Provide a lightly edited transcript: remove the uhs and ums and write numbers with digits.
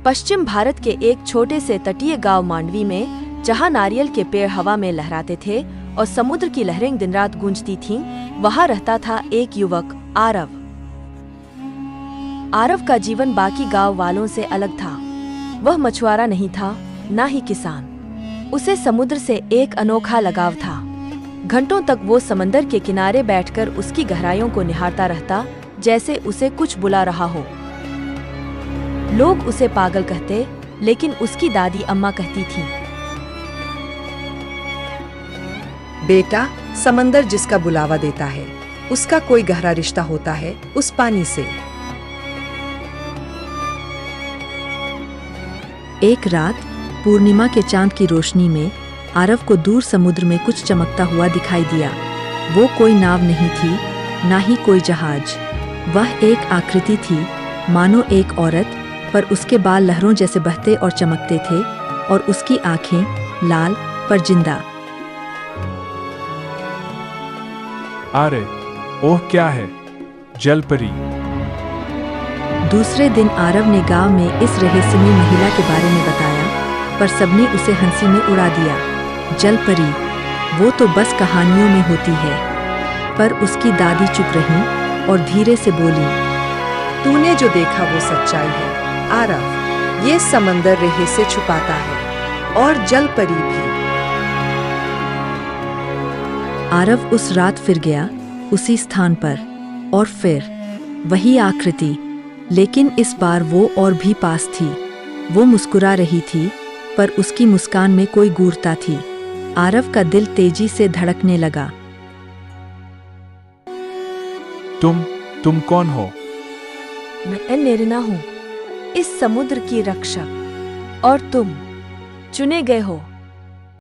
पश्चिम भारत के एक छोटे से तटीय गांव मांडवी में, जहां नारियल के पेड़ हवा में लहराते थे और समुद्र की लहरें दिन रात गूंजती थीं, वहां रहता था एक युवक, आरव। आरव का जीवन बाकी गांव वालों से अलग था। वह मछुआरा नहीं था, ना ही किसान। उसे समुद्र से एक अनोखा लगाव था। घंटों तक वो समंदर के किनारे बैठकर उसकी गहराइयों को निहारता रहता, जैसे उसे कुछ बुला रहा हो। लोग उसे पागल कहते, लेकिन उसकी दादी अम्मा कहती थी, बेटा, समंदर जिसका बुलावा देता है, उसका कोई गहरा रिश्ता होता है उस पानी से। एक रात पूर्णिमा के चांद की रोशनी में आरव को दूर समुद्र में कुछ चमकता हुआ दिखाई दिया। वो कोई नाव नहीं थी, ना ही कोई जहाज। वह एक आकृति थी, मानो एक औरत, पर उसके बाल लहरों जैसे बहते और चमकते थे और उसकी आंखें लाल पर जिंदा। अरे, ओह क्या है, जलपरी। दूसरे दिन आरव ने गांव में इस रहस्यमयी महिला के बारे में बताया, पर सबने उसे हंसी में उड़ा दिया। जलपरी, वो तो बस कहानियों में होती है। पर उसकी दादी चुप रही और धीरे से बोली, तूने जो देखा वो सच्चाई है आरव। ये समंदर रहस्य छुपाता है, और जलपरी भी। आरव उस रात फिर गया, उसी स्थान पर, और फिर वही आकृति, लेकिन इस बार वो और भी पास थी। वो मुस्कुरा रही थी, पर उसकी मुस्कान में कोई गूढ़ता थी। आरव का दिल तेजी से धड़कने लगा। तुम कौन हो? मैं नेरिना हूँ, इस समुद्र की रक्षक, और तुम चुने गए हो।